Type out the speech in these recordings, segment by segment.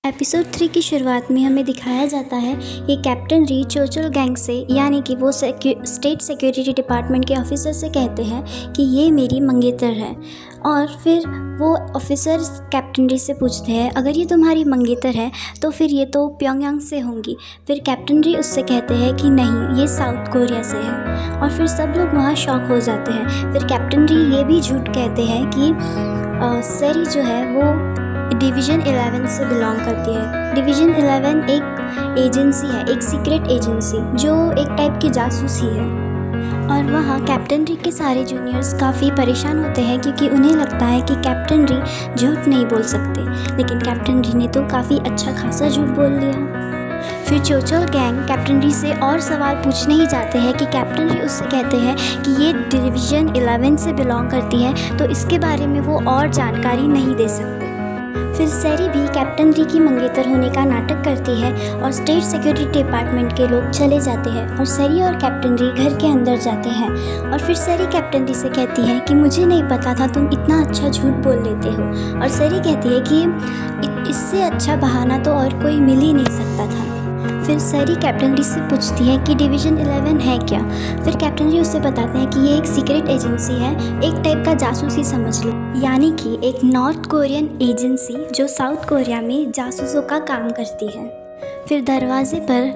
Episode 3 की शुरुआत में हमें दिखाया जाता है कि कैप्टन री चोचल गैंग से यानी कि वो स्टेट सिक्योरिटी डिपार्टमेंट के ऑफिसर से कहते हैं कि ये मेरी मंगेतर है। और फिर वो ऑफिसर कैप्टन री से पूछते हैं अगर ये तुम्हारी मंगेतर है तो फिर ये तो प्योंगयांग से होंगी। फिर कैप्टन री उससे कहते हैं कि नहीं, ये साउथ कोरिया से है। और फिर सब लोग वहाँ शॉक हो जाते हैं। फिर कैप्टन री ये भी झूठ कहते हैं कि सेरी जो है वो डिवीज़न 11 से बिलोंग करती है। डिवीज़न 11 एक एजेंसी है, एक सीक्रेट एजेंसी जो एक टाइप की जासूसी है। और वहाँ कैप्टन री के सारे जूनियर्स काफ़ी परेशान होते हैं क्योंकि उन्हें लगता है कि कैप्टन री झूठ नहीं बोल सकते, लेकिन कैप्टन री ने तो काफ़ी अच्छा खासा झूठ बोल दिया। फिर चोचल गैंग कैप्टन री से और सवाल पूछने ही जाते हैं कि कैप्टन री उससे कहते हैं कि ये डिवीज़न 11 से बिलोंग करती है, तो इसके बारे में वो और जानकारी नहीं दे सकते। फिर सेरी भी कैप्टन री की मंगेतर होने का नाटक करती है और स्टेट सिक्योरिटी डिपार्टमेंट के लोग चले जाते हैं और सेरी और कैप्टन री घर के अंदर जाते हैं। और फिर सेरी कैप्टन री से कहती है कि मुझे नहीं पता था तुम इतना अच्छा झूठ बोल लेते हो। और सेरी कहती है कि इससे अच्छा बहाना तो और कोई मिल ही नहीं सकता था। फिर सेरी कैप्टन री से पूछती है कि डिवीज़न 11 है क्या। फिर कैप्टन री उससे बताते हैं कि ये एक सीक्रेट एजेंसी है, एक टाइप का जासूसी समझ लो, यानी कि एक नॉर्थ कोरियन एजेंसी जो साउथ कोरिया में जासूसों का काम करती है। फिर दरवाजे पर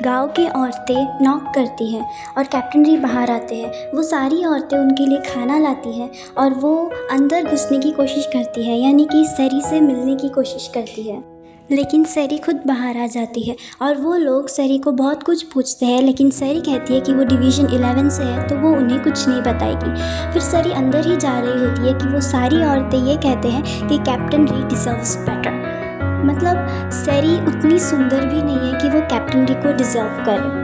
गांव की औरतें नॉक करती हैं और कैप्टन री बाहर आते हैं। वो सारी औरतें उनके लिए खाना लाती हैं और वो अंदर घुसने की कोशिश करती है, यानी कि सेरी से मिलने की कोशिश करती है, लेकिन सेरी खुद बाहर आ जाती है। और वो लोग सेरी को बहुत कुछ पूछते हैं, लेकिन सेरी कहती है कि वो डिवीज़न 11 से है तो वो उन्हें कुछ नहीं बताएगी। फिर सेरी अंदर ही जा रही होती है कि वो सारी औरतें ये कहते हैं कि कैप्टन री डिजर्व्स बेटर। मतलब सेरी उतनी सुंदर भी नहीं है कि वो कैप्टन री को डिज़र्व करे।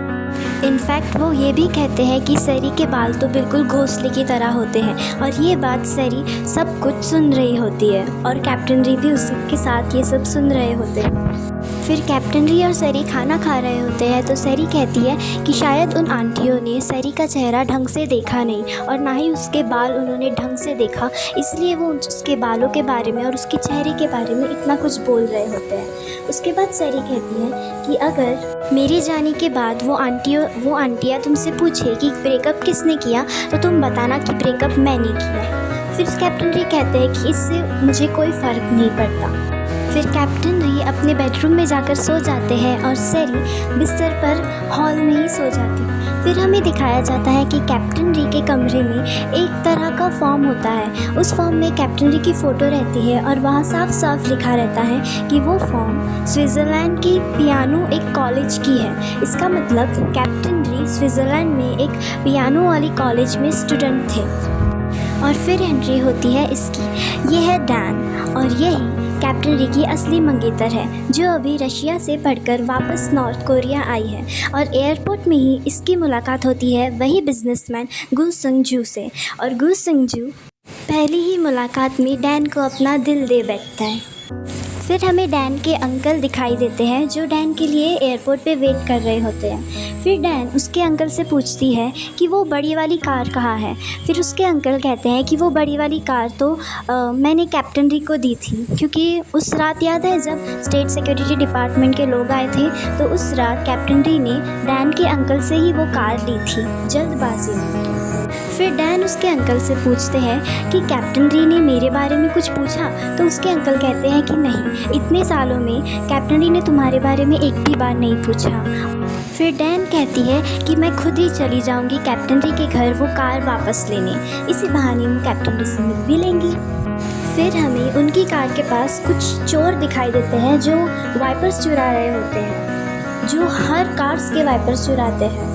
इनफैक्ट वो ये भी कहते हैं कि सेरी के बाल तो बिल्कुल घोंसले की तरह होते हैं। और ये बात सेरी सब कुछ सुन रही होती है और कैप्टन री भी उसके साथ ये सब सुन रहे होते हैं। फिर कैप्टन री और सेरी खाना खा रहे होते हैं तो सेरी कहती है कि शायद उन आंटियों ने सेरी का चेहरा ढंग से देखा नहीं और ना ही उसके बाल उन्होंने ढंग से देखा, इसलिए वो उसके बालों के बारे में और उसके चेहरे के बारे में इतना कुछ बोल रहे होते हैं। उसके बाद सेरी कहती है कि अगर मेरे जाने के बाद वो आंटियाँ तुमसे पूछे कि ब्रेकअप किसने किया तो तुम बताना कि ब्रेकअप मैंने किया। फिर कैप्टन री कहते हैं कि इससे मुझे कोई फ़र्क नहीं पड़ता। फिर कैप्टन री अपने बेडरूम में जाकर सो जाते हैं और सेरी बिस्तर पर हॉल में ही सो जाती है। फिर हमें दिखाया जाता है कि कैप्टन री के कमरे में एक तरह का फॉर्म होता है। उस फॉर्म में कैप्टन री की फ़ोटो रहती है और वहाँ साफ साफ लिखा रहता है कि वो फॉर्म स्विट्ज़रलैंड की पियानो एक कॉलेज की है। इसका मतलब कैप्टन री स्विट्ज़रलैंड में एक पियानो वाली कॉलेज में स्टूडेंट थे। और फिर एंट्री होती है इसकी, ये है डैन और यही कैप्टन री की असली मंगेतर है जो अभी रशिया से पढ़कर वापस नॉर्थ कोरिया आई है। और एयरपोर्ट में ही इसकी मुलाकात होती है वही बिजनेसमैन गू संग जू से। और गू संग जू पहली ही मुलाकात में डैन को अपना दिल दे बैठता है। फिर हमें डैन के अंकल दिखाई देते हैं जो डैन के लिए एयरपोर्ट पे वेट कर रहे होते हैं। फिर डैन उसके अंकल से पूछती है कि वो बड़ी वाली कार कहाँ है। फिर उसके अंकल कहते हैं कि वो बड़ी वाली कार तो मैंने कैप्टन री को दी थी, क्योंकि उस रात याद है जब स्टेट सिक्योरिटी डिपार्टमेंट के लोग आए थे तो उस रात कैप्टन री ने डैन के अंकल से ही वो कार ली थी जल्दबाजी में। फिर डैन उसके अंकल से पूछते हैं कि कैप्टन री ने मेरे बारे में कुछ पूछा, तो उसके अंकल कहते हैं कि नहीं, इतने सालों में कैप्टन री ने तुम्हारे बारे में एक भी बार नहीं पूछा। फिर डैन कहती है कि मैं खुद ही चली जाऊंगी कैप्टन री के घर वो कार वापस लेने, इसी बहाने में कैप्टन री से मिल भी लेंगी। फिर हमें उनकी कार के पास कुछ चोर दिखाई देते हैं जो वाइपर्स चुरा रहे होते हैं, जो हर कार्स के वाइपर्स चुराते हैं।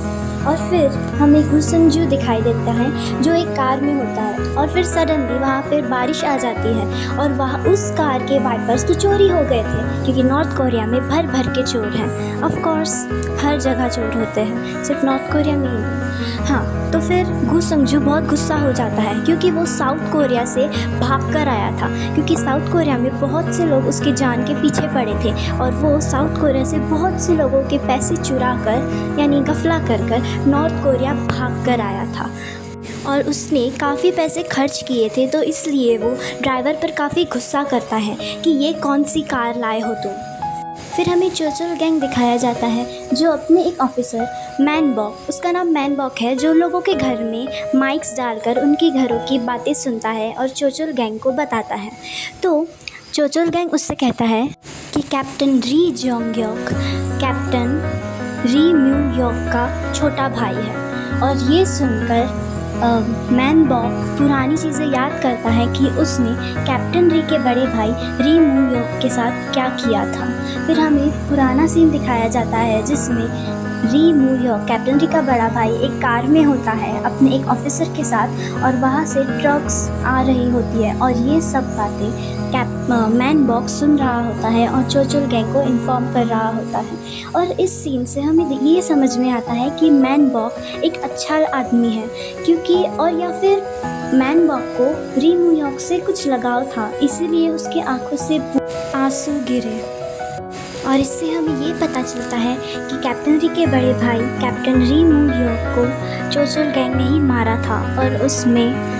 और फिर हमें गू संग जू दिखाई देता है जो एक कार में होता है। और फिर सडनली वहाँ पर बारिश आ जाती है और वहाँ उस कार के वाइपर्स तो चोरी हो गए थे, क्योंकि नॉर्थ कोरिया में भर भर के चोर हैं। ऑफ कोर्स हर जगह चोर होते हैं, सिर्फ नॉर्थ कोरिया में ही नहीं। हाँ, तो फिर गू संग जू बहुत गुस्सा हो जाता है क्योंकि वो साउथ कोरिया से भाग कर आया था, क्योंकि साउथ कोरिया में बहुत से लोग उसके जान के पीछे पड़े थे और वो साउथ कोरिया से बहुत से लोगों के पैसे चुरा कर यानी गफला कर नॉर्थ कोरिया भाग कर आया था। और उसने काफ़ी पैसे खर्च किए थे, तो इसलिए वो ड्राइवर पर काफ़ी गुस्सा करता है कि ये कौन सी कार लाए हो तुम। फिर हमें चोचल गैंग दिखाया जाता है जो अपने एक ऑफिसर मैनबॉक, उसका नाम मैनबॉक है, जो लोगों के घर में माइक्स डालकर उनके घरों की बातें सुनता है और चोचल गैंग को बताता है। तो चोचल गैंग उससे कहता है कि कैप्टन री जोंगयोक कैप्टन री म्यू योक का छोटा भाई है। और ये सुनकर मैनबॉक पुरानी चीज़ें याद करता है कि उसने कैप्टन री के बड़े भाई री म्यू योक के साथ क्या किया था। फिर हमें पुराना सीन दिखाया जाता है जिसमें री म्यू योक, कैप्टन री का बड़ा भाई, एक कार में होता है अपने एक ऑफिसर के साथ और वहाँ से ट्रक्स आ रही होती है और ये सब बातें मैनबॉक सुन रहा होता है और चोचल गैंग को इन्फॉर्म कर रहा होता है। और इस सीन से हमें ये समझ में आता है कि मैनबॉक एक अच्छा आदमी है, क्योंकि और या फिर मैनबॉक को री म्यू योक से कुछ लगाव था, इसीलिए उसकी आंखों से आंसू गिरे। और इससे हमें ये पता चलता है कि कैप्टन री के बड़े भाई कैप्टन री म्यू योक को चोचल गैंग ने ही मारा था और उसमें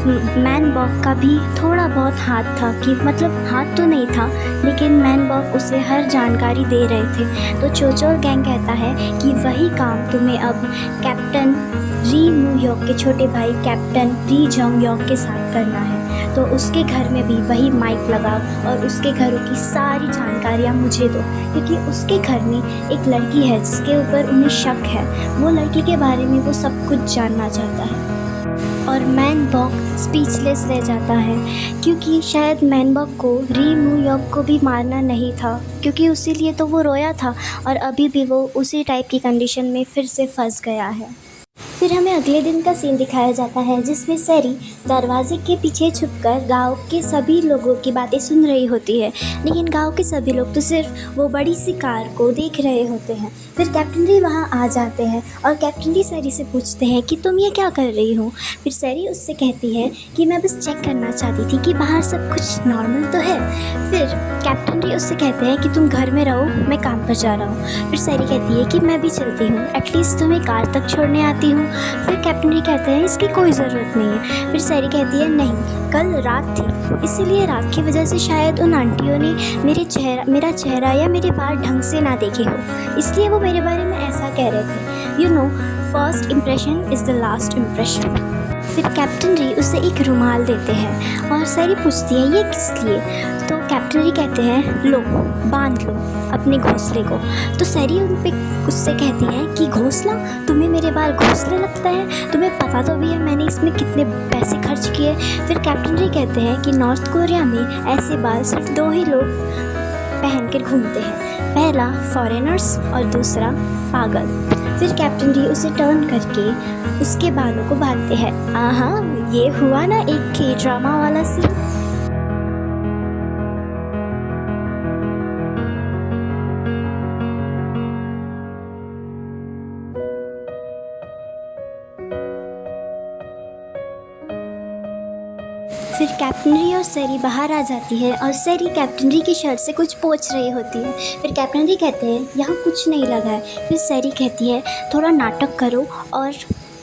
मैनबॉक का भी थोड़ा बहुत हाथ था, कि मतलब हाथ तो नहीं था लेकिन मैनबॉक उसे हर जानकारी दे रहे थे। तो चोचल गैंग कहता है कि वही काम तुम्हें अब कैप्टन री म्यू योक के छोटे भाई कैप्टन री जोंगयोक के साथ करना है। तो उसके घर में भी वही माइक लगाओ और उसके घरों की सारी जानकारियाँ मुझे दो, क्योंकि उसके घर में एक लड़की है जिसके ऊपर उन्हें शक है। वो लड़की के बारे में वो सब कुछ जानना चाहता है। और मैनबॉक स्पीचलेस रह जाता है, क्योंकि शायद मैनबॉक को री म्यू योक को भी मारना नहीं था, क्योंकि उसी लिए तो वो रोया था और अभी भी वो उसी टाइप की कंडीशन में फिर से फंस गया है। फिर हमें अगले दिन का सीन दिखाया जाता है जिसमें सैरी दरवाजे के पीछे छुपकर गांव के सभी लोगों की बातें सुन रही होती है, लेकिन गांव के सभी लोग तो सिर्फ वो बड़ी सी कार को देख रहे होते हैं। फिर कैप्टन री वहाँ आ जाते हैं और कैप्टन री सैरी से पूछते हैं कि तुम ये क्या कर रही हो। फिर सैरी उससे कहती है कि मैं बस चेक करना चाहती थी कि बाहर सब कुछ नॉर्मल तो है। फिर कैप्टन री उससे कहते हैं कि तुम घर में रहो, मैं काम पर जा रहा हूँ। फिर सैरी कहती है कि मैं भी चलती हूँ, एटलीस्ट तुम्हें कार तक छोड़ने आती हूँ। फिर कैप्टन री कहते हैं इसकी कोई ज़रूरत नहीं है। फिर सैरी कहती है नहीं, कल रात थी, इसीलिए रात की वजह से शायद उन आंटियों ने मेरा चेहरा या मेरे बाल ढंग से ना देखे हो, इसलिए वो मेरे बारे में ऐसा कह रहे थे। You know, first impression is the last impression. फिर कैप्टन री उसे एक रुमाल देते हैं और सैरी पूछती है ये किस लिए। तो कैप्टन री कहते हैं लो, बांध लो अपने घोंसले को। तो सैरी उन पे उससे कहती है कि घोंसला, तुम्हें मेरे बाल घोंसले लगता है? तुम्हें पता तो भी है मैंने इसमें कितने पैसे खर्च किए। फिर कैप्टन री कहते हैं कि नॉर्थ कोरिया में ऐसे बाल सिर्फ 2 ही लोग पहन कर घूमते हैं, पहला फॉरेनर्स और दूसरा पागल। फिर कैप्टन री उसे टर्न करके उसके बालों को बांधते हैं। आहा, ये हुआ ना एक के ड्रामा वाला सीन। फिर कैप्टन री और सैरी बाहर आ जाती है और सैरी कैप्टन री की शर्ट से कुछ पोंछ रही होती है। फिर कैप्टन री कहते हैं यहाँ कुछ नहीं लगा है। फिर सैरी कहती है थोड़ा नाटक करो और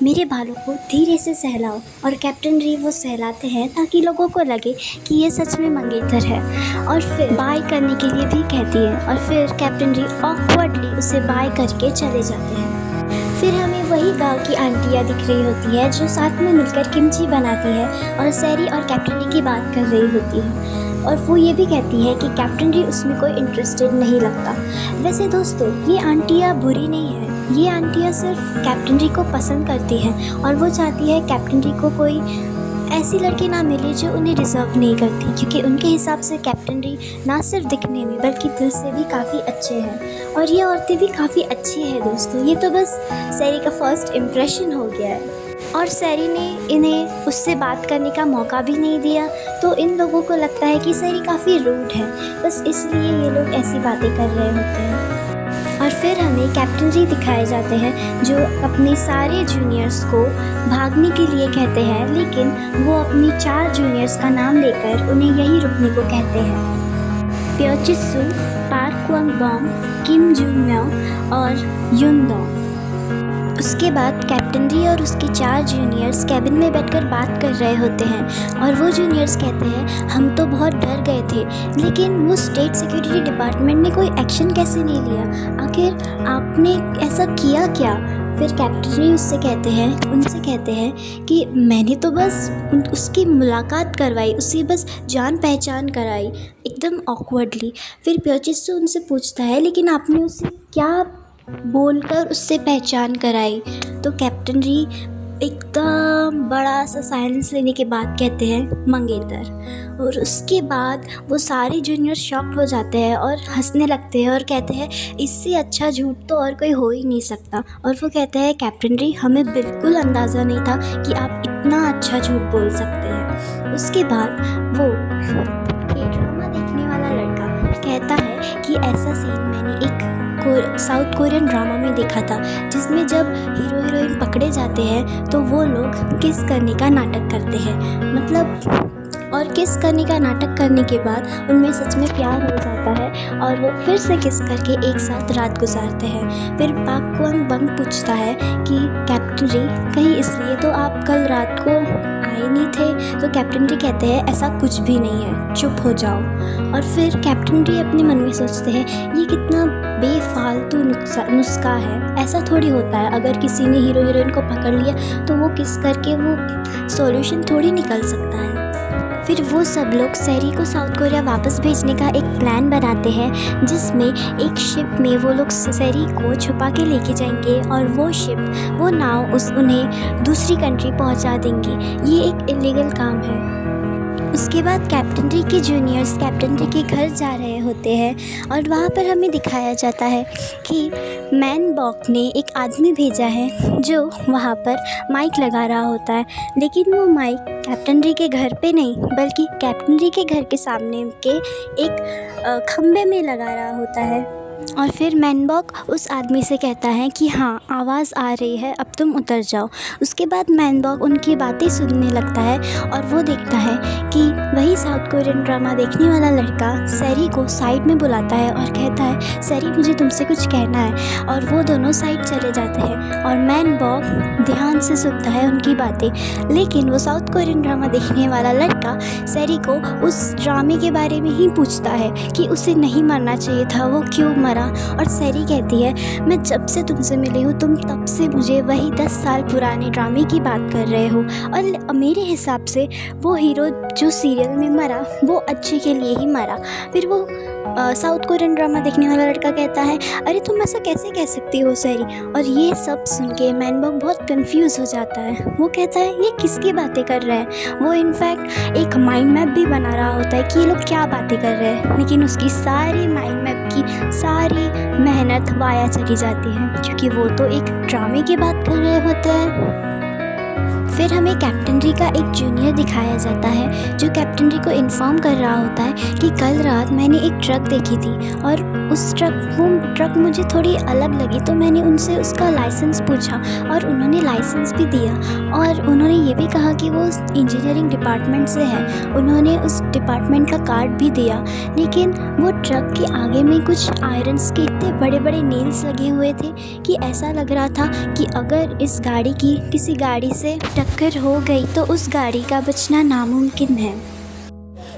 मेरे बालों को धीरे से सहलाओ। और कैप्टन री वो सहलाते हैं ताकि लोगों को लगे कि ये सच में मंगेतर है। और फिर बाय करने के लिए भी कहती है और फिर कैप्टन री ऑकवर्डली उसे बाय करके चले जाते हैं। फिर हमें वही गांव की आंटियाँ दिख रही होती है जो साथ में मिलकर किमची बनाती है और सैरी और कैप्टन री की बात कर रही होती है। और वो ये भी कहती है कि कैप्टन री उसमें कोई इंटरेस्टेड नहीं लगता। वैसे दोस्तों, ये आंटियाँ बुरी नहीं है, ये आंटियाँ सिर्फ कैप्टन री को पसंद करती हैं और वो चाहती है कैप्टन री को कोई ऐसी लड़की ना मिले जो उन्हें डिज़र्व नहीं करती, क्योंकि उनके हिसाब से कैप्टन री ना सिर्फ दिखने में बल्कि दिल से भी काफ़ी अच्छे हैं। और ये औरतें भी काफ़ी अच्छी हैं दोस्तों। ये तो बस सैरी का फर्स्ट इम्प्रेशन हो गया है और सैरी ने इन्हें उससे बात करने का मौका भी नहीं दिया, तो इन लोगों को लगता है कि सैरी काफ़ी रूड है, बस इसलिए ये लोग ऐसी बातें कर रहे होते हैं। और फिर हमें कैप्टन री दिखाए जाते हैं जो अपने सारे जूनियर्स को भागने के लिए कहते हैं, लेकिन वो अपनी 4 जूनियर्स का नाम लेकर उन्हें यहीं रुकने को कहते हैं। प्योचिसु, पार्क क्वांग बॉम, किम जून म्यो और युन डोंग। उसके बाद कैप्टन री और उसके 4 जूनियर्स कैबिन में बैठकर बात कर रहे होते हैं और वो जूनियर्स कहते हैं हम तो बहुत डर गए थे, लेकिन वो स्टेट सिक्योरिटी डिपार्टमेंट ने कोई एक्शन कैसे नहीं लिया, आखिर आपने ऐसा किया क्या। फिर कैप्टन री उनसे कहते हैं कि मैंने तो बस उसकी मुलाकात करवाई, उसकी बस जान पहचान कराई, एकदम ऑकवर्डली। फिर प्योचिस्टो उनसे पूछता है लेकिन आपने उससे क्या बोलकर उससे पहचान कराई। तो कैप्टन री एकदम बड़ा सा साइलेंस लेने के बाद कहते हैं मंगेतर। और उसके बाद वो सारे जूनियर शॉक्ड हो जाते हैं और हंसने लगते हैं और कहते हैं इससे अच्छा झूठ तो और कोई हो ही नहीं सकता। और वो कहते हैं कैप्टन री हमें बिल्कुल अंदाज़ा नहीं था कि आप इतना अच्छा झूठ बोल सकते हैं। उसके बाद वो ये ड्रामा देखने वाला लड़का कहता है कि ऐसा सीन मैंने एक साउथ कोरियन ड्रामा में देखा था, जिसमें जब हीरो हीरोइन पकड़े जाते हैं तो वो लोग किस करने का नाटक करते हैं, मतलब और किस करने का नाटक करने के बाद उनमें सच में प्यार हो जाता है और वो फिर से किस करके एक साथ रात गुजारते हैं। फिर पाक क्वांग बंग पूछता है कि कैप्टन री कहीं इसलिए तो आप कल रात को आए नहीं थे। तो कैप्टन री कहते हैं ऐसा कुछ भी नहीं है, चुप हो जाओ। और फिर कैप्टन री अपने मन में सोचते हैं ये कितना बेफालतू नुस्खा है, ऐसा थोड़ी होता है अगर किसी ने हीरो हीरोइन को पकड़ लिया तो वो किस करके वो सॉल्यूशन थोड़ी निकल सकता है। फिर वो सब लोग सैरी को साउथ कोरिया वापस भेजने का एक प्लान बनाते हैं, जिसमें एक शिप में वो लोग सैरी को छुपा के लेके जाएंगे और वो नाव उन्हें दूसरी कंट्री पहुंचा देंगी। ये एक इलीगल काम है। उसके बाद कैप्टन री के जूनियर्स कैप्टन री के घर जा रहे होते हैं और वहाँ पर हमें दिखाया जाता है कि मैन बॉक ने एक आदमी भेजा है जो वहाँ पर माइक लगा रहा होता है, लेकिन वो माइक कैप्टन री के घर पे नहीं बल्कि कैप्टन री के घर के सामने के एक खंबे में लगा रहा होता है। और फिर मैनबॉक उस आदमी से कहता है कि हाँ आवाज़ आ रही है, अब तुम उतर जाओ। उसके बाद मैनबॉक उनकी बातें सुनने लगता है और वो देखता है कि वही साउथ कोरियन ड्रामा देखने वाला लड़का सैरी को साइड में बुलाता है और कहता है सैरी मुझे तुमसे कुछ कहना है। और वो दोनों साइड चले जाते हैं और मैनबॉक ध्यान से सुनता है उनकी बातें, लेकिन वो साउथ कोरियन ड्रामा देखने वाला लड़का सैरी को उस ड्रामे के बारे में ही पूछता है कि उसे नहीं मरना चाहिए था, वो क्यों मरा। और सैरी कहती है मैं जब से तुमसे मिली हूँ तुम तब से मुझे वही 10 साल पुराने ड्रामे की बात कर रहे हो और मेरे हिसाब से वो हीरो जो सीरियल में मरा वो अच्छे के लिए ही मरा। फिर वो साउथ कोरियन ड्रामा देखने वाला लड़का कहता है अरे तुम ऐसा कैसे कह सकती हो सैरी। और ये सब सुन के मैनबॉक बहुत कंफ्यूज हो जाता है। वो कहता है ये किसकी बातें कर रहे हैं। वो इनफैक्ट एक माइंड मैप भी बना रहा होता है कि ये लोग क्या बातें कर रहे हैं, लेकिन उसकी सारी माइंड मैप की सारी मेहनत वाया चली जाती है क्योंकि वो तो एक ड्रामे की बात कर रहे होते हैं। फिर हमें कैप्टन री का एक जूनियर दिखाया जाता है जो कैप्टन री को इन्फॉर्म कर रहा होता है कि कल रात मैंने एक ट्रक देखी थी और वो ट्रक मुझे थोड़ी अलग लगी, तो मैंने उनसे उसका लाइसेंस पूछा और उन्होंने लाइसेंस भी दिया और उन्होंने ये भी कहा कि वो इंजीनियरिंग डिपार्टमेंट से है। उन्होंने उस डिपार्टमेंट का कार्ड भी दिया, लेकिन वो ट्रक के आगे में कुछ आयरन्स के इतने बड़े बड़े नेल्स लगे हुए थे कि ऐसा लग रहा था कि अगर इस गाड़ी की किसी गाड़ी से टक्कर हो गई तो उस गाड़ी का बचना नामुमकिन है।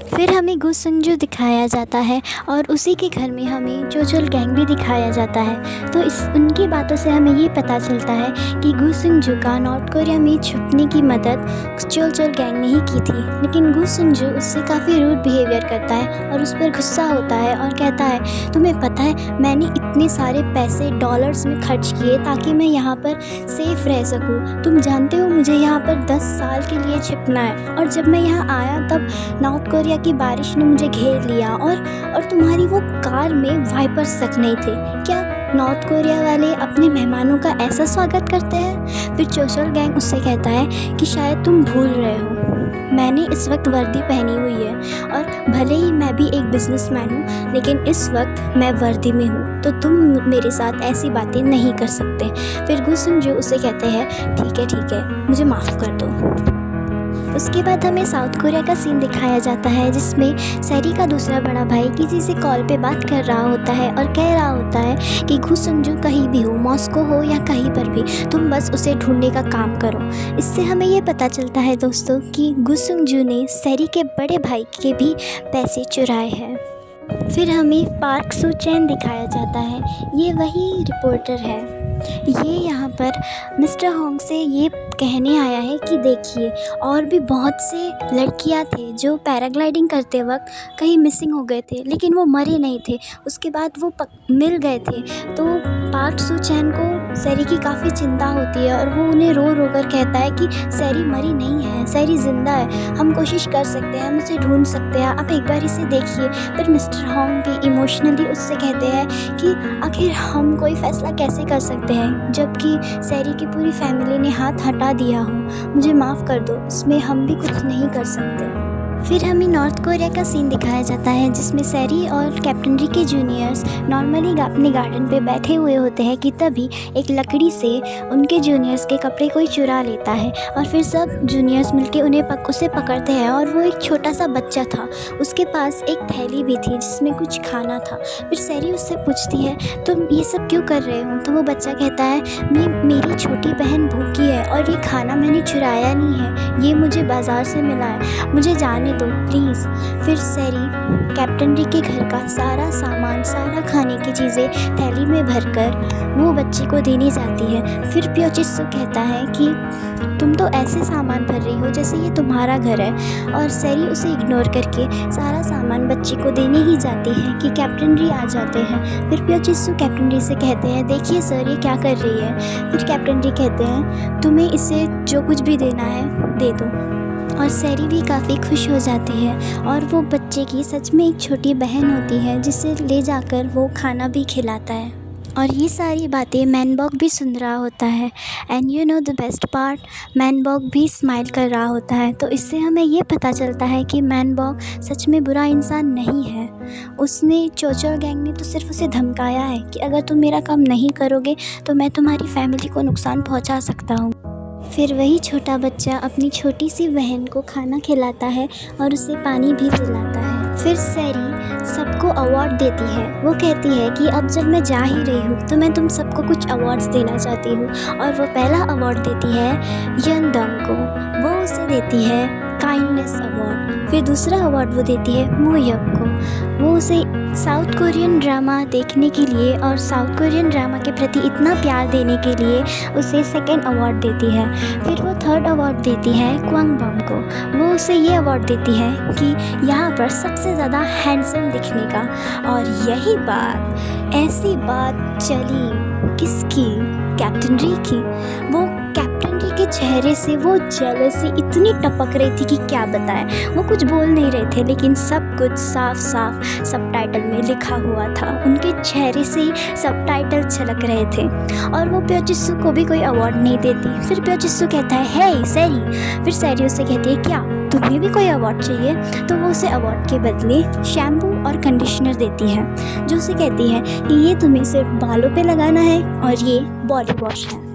फिर हमें गु संजू दिखाया जाता है और उसी के घर में हमें चोचोल गैंग भी दिखाया जाता है। तो उनकी बातों से हमें ये पता चलता है कि गु संजू का नॉर्थ कोरिया में छुपने की मदद चोचोल गैंग ने ही की थी, लेकिन गु संजू उससे काफ़ी रूड बिहेवियर करता है और उस पर गुस्सा होता है और कहता है तुम्हें पता है मैंने इतने सारे पैसे डॉलर्स में खर्च किए ताकि मैं यहाँ पर सेफ़ रह सकूँ। तुम जानते हो मुझे यहाँ पर 10 साल के लिए छिपना है और जब मैं यहाँ आया तब नॉर्थ कोरिया की बारिश ने मुझे घेर लिया और तुम्हारी वो कार में वाइपर्स तक नहीं थे। क्या नॉर्थ कोरिया वाले अपने मेहमानों का ऐसा स्वागत करते हैं? फिर चोचोल गैंग उससे कहता है कि शायद तुम भूल रहे हो, मैंने इस वक्त वर्दी पहनी हुई है और भले ही मैं भी एक बिजनेसमैन हूँ लेकिन इस वक्त मैं वर्दी में हूँ, तो तुम मेरे साथ ऐसी बातें नहीं कर सकते। फिर गु संजू उसे कहते हैं ठीक है मुझे माफ़ कर दो। उसके बाद हमें साउथ कोरिया का सीन दिखाया जाता है जिसमें सैरी का दूसरा बड़ा भाई किसी से कॉल पे बात कर रहा होता है और कह रहा होता है कि गु सुंजू कहीं भी हो, मॉस्को हो या कहीं पर भी, तुम बस उसे ढूंढने का काम करो। इससे हमें ये पता चलता है दोस्तों कि गु सुंजू ने सैरी के बड़े भाई के भी पैसे चुराए हैं। फिर हमें पार्क सू चैन दिखाया जाता है। ये वही रिपोर्टर है। ये यहाँ पर मिस्टर होंग से ये कहने आया है कि देखिए, और भी बहुत से लड़कियाँ थे जो पैराग्लाइडिंग करते वक्त कहीं मिसिंग हो गए थे, लेकिन वो मरे नहीं थे। उसके बाद वो मिल गए थे। तो पार्क सू चैन को सैरी की काफ़ी चिंता होती है और वो उन्हें रो रो कर कहता है कि सैरी मरी नहीं है, सैरी ज़िंदा है, हम कोशिश कर सकते हैं, हम उसे ढूंढ सकते हैं, आप एक बार इसे देखिए। फिर मिस्टर होंग भी इमोशनली उससे कहते हैं कि आखिर हम कोई फ़ैसला कैसे कर सकते हैं जबकि सैरी की पूरी फैमिली ने हाथ हटा दिया हो, मुझे माफ़ कर दो, इसमें हम भी कुछ नहीं कर सकते। फिर हमें नॉर्थ कोरिया का सीन दिखाया जाता है जिसमें सैरी और कैप्टन री के जूनियर्स नॉर्मली अपने गार्डन पे बैठे हुए होते हैं कि तभी एक लकड़ी से उनके जूनियर्स के कपड़े कोई चुरा लेता है और फिर सब जूनियर्स मिलके उसे पकड़ते हैं। और वो एक छोटा सा बच्चा था, उसके पास एक थैली भी थी जिसमें कुछ खाना था। फिर सैरी उससे पूछती है तुम ये सब क्यों कर रहे हो? तो वो बच्चा कहता है मेरी छोटी बहन भूखी है और ये खाना मैंने चुराया नहीं है, ये मुझे बाज़ार से मिला है, मुझे जाने दो प्लीज़। फिर सैरी कैप्टन री के घर का सारा सामान, सारा खाने की चीज़ें थैली में भरकर वो बच्चे को देने जाती है। फिर प्योचिसु कहता है कि तुम तो ऐसे सामान भर रही हो जैसे ये तुम्हारा घर है, और सैरी उसे इग्नोर करके सारा सामान बच्चे को देने ही जाती है कि कैप्टन री आ जाते हैं। फिर प्योचिसु कैप्टन री से कहते हैं देखिए सर, ये क्या कर रही है? फिर कैप्टन री कहते हैं तुम्हें इसे जो कुछ भी देना है दे दो। और सैरी भी काफ़ी खुश हो जाती है और वो बच्चे की सच में एक छोटी बहन होती है जिसे ले जाकर वो खाना भी खिलाता है। और ये सारी बातें मैनबॉग भी सुन रहा होता है। And you know the best part, मैनबॉग भी स्माइल कर रहा होता है। तो इससे हमें ये पता चलता है कि मैनबॉग सच में बुरा इंसान नहीं है। उसने चोचल गैंग ने तो सिर्फ उसे धमकाया है कि अगर तुम मेरा काम नहीं करोगे तो मैं तुम्हारी फैमिली को नुकसान पहुंचा सकता हूँ। फिर वही छोटा बच्चा अपनी छोटी सी बहन को खाना खिलाता है और उसे पानी भी पिलाता है। फिर सैरी सबको अवार्ड देती है। वो कहती है कि अब जब मैं जा ही रही हूँ तो मैं तुम सबको कुछ अवार्ड्स देना चाहती हूँ। और वो पहला अवार्ड देती है यनदम को, वो उसे देती है काइंडनेस अवार्ड। फिर दूसरा अवार्ड वो देती है मोयक को, वो उसे साउथ कोरियन ड्रामा देखने के लिए और साउथ कोरियन ड्रामा के प्रति इतना प्यार देने के लिए उसे सेकंड अवार्ड देती है। फिर वो थर्ड अवार्ड देती है क्वांगबम को, वो उसे ये अवार्ड देती है कि यहाँ पर सबसे ज़्यादा हैंडसम दिखने का। और यही बात, ऐसी बात चली किसकी? कैप्टन री की। वो कैप्टन री के चेहरे से वो जेलसी इतनी टपक रही थी कि क्या बताएं। वो कुछ बोल नहीं रहे थे लेकिन सब कुछ साफ साफ सबटाइटल में लिखा हुआ था। उनके चेहरे से ही सबटाइटल छलक रहे थे। और वो प्योचिसु को भी कोई अवार्ड नहीं देती। फिर प्योचिसु कहता है हे सैरी। फिर सैरी उससे कहती है क्या तुम्हें भी कोई अवार्ड चाहिए? तो वो उसे अवार्ड के बदले शैम्पू और कंडीशनर देती है, जो उसे कहती है कि ये तुम्हें सिर्फ बालों पे लगाना है और ये बॉडी वॉश है।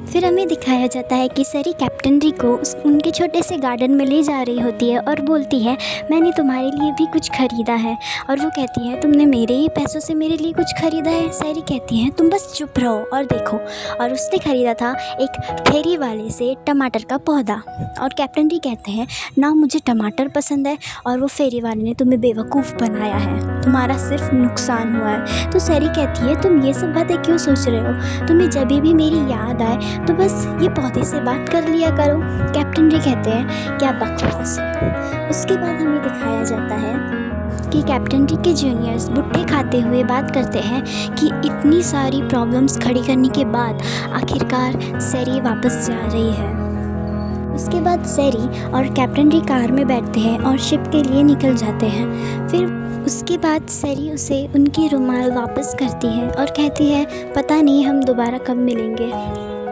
फिर हमें दिखाया जाता है कि सैरी कैप्टन री को उनके छोटे से गार्डन में ले जा रही होती है और बोलती है मैंने तुम्हारे लिए भी कुछ ख़रीदा है। और वो कहती है तुमने मेरे ही पैसों से मेरे लिए कुछ ख़रीदा है? सैरी कहती है तुम बस चुप रहो और देखो। और उसने ख़रीदा था एक फेरी वाले से टमाटर का पौधा। और कैप्टन री कहते हैं ना मुझे टमाटर पसंद है और वो फेरी वाले ने तुम्हें बेवकूफ़ बनाया है, तुम्हारा सिर्फ नुकसान हुआ है। तो सैरी कहती है तुम ये सब बातें क्यों सोच रहे हो? तुम्हें जब भी मेरी याद आए तो बस ये पौधे से बात कर लिया करो। कैप्टन री कहते हैं क्या बकवास है। उसके बाद हमें दिखाया जाता है कि कैप्टन री के जूनियर्स भुट्टे खाते हुए बात करते हैं कि इतनी सारी प्रॉब्लम्स खड़ी करने के बाद आखिरकार सैरी वापस जा रही है। उसके बाद सैरी और कैप्टन री कार में बैठते हैं और शिप के लिए निकल जाते हैं। फिर उसके बाद सैरी उसे उनकी रुमाल वापस करती है और कहती है पता नहीं हम दोबारा कब मिलेंगे।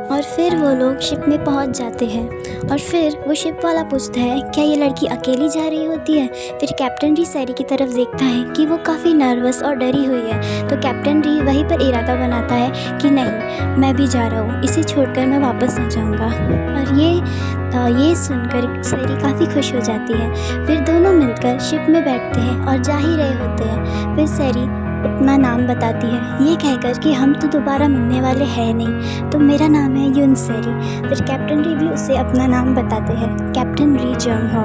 और फिर वो लोग शिप में पहुंच जाते हैं और फिर वो शिप वाला पूछता है क्या ये लड़की अकेली जा रही होती है। फिर कैप्टन री सैरी की तरफ देखता है कि वो काफ़ी नर्वस और डरी हुई है, तो कैप्टन री वहीं पर इरादा बनाता है कि नहीं, मैं भी जा रहा हूँ, इसे छोड़कर मैं वापस न जाऊँगा। और ये सुनकर सैरी काफ़ी खुश हो जाती है। फिर दोनों मिलकर शिप में बैठते हैं और जा ही रहे होते हैं। फिर सैरी अपना नाम बताती है, ये कहकर कि हम तो दोबारा मिलने वाले हैं नहीं, तो मेरा नाम है युन सैरी। फिर कैप्टन री भी उसे अपना नाम बताते हैं, कैप्टन री जंग हो।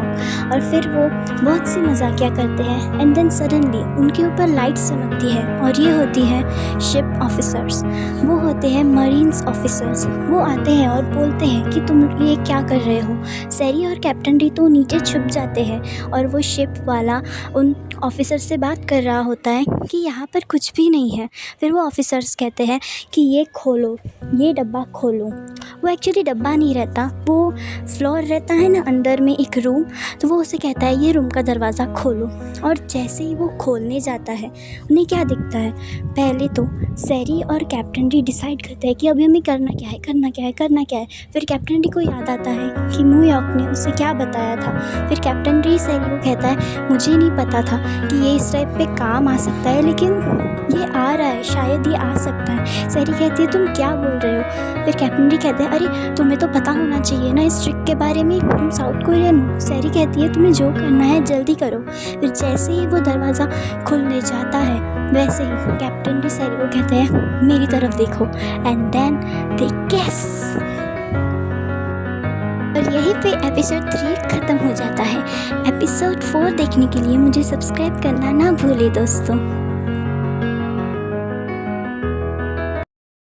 और फिर वो बहुत सी मजाकिया करते हैं एंड देन सडनली उनके ऊपर लाइट चमकती है और ये होती है शिप ऑफिसर्स। वो होते हैं मरीन्स ऑफिसर्स। वो आते हैं और बोलते हैं कि तुम ये क्या कर रहे हो। सैरी और कैप्टन री तो नीचे छुप जाते हैं और वो शिप वाला उन ऑफिसर से बात कर रहा होता है कि यहाँ पर कुछ भी नहीं है। फिर वो ऑफिसर्स कहते हैं कि ये खोलो, ये डब्बा खोलो। वो एक्चुअली डब्बा नहीं रहता, वो फ्लोर रहता है ना, अंदर में एक रूम। तो वो उसे कहता है ये रूम का दरवाज़ा खोलो। और जैसे ही वो खोलने जाता है उन्हें क्या दिखता है, पहले तो सैरी और कैप्टन डी डिसाइड करते हैं कि अभी हमें करना क्या है, करना क्या है, करना क्या है। फिर कैप्टन डी को याद आता है कि न्यूयॉर्क ने उसे क्या बताया था। फिर कैप्टन डी सैरी को कहता है मुझे नहीं पता था कि ये इस टाइप पे काम आ सकता है, लेकिन ये आ रहा है, शायद ये आ सकता है। सैरी कहती है तुम क्या बोल रहे हो। फिर कैप्टन डी कहते हैं अरे तुम्हें तो पता होना चाहिए ना इस ट्रिक के बारे में, तुम साउथ कोरियन हो। सैरी कहती है तुम्हें जो करना है जल्दी करो। फिर जैसे ही वो दरवाज़ा खुलने जाता है वैसे ही कैप्टन डी सैरी को कहते हैं मेरी तरफ देखो एंड देन दे किस। और यहीं पे एपिसोड 3 ख़त्म हो जाता है। एपिसोड 4 देखने के लिए मुझे सब्सक्राइब करना ना भूले दोस्तों।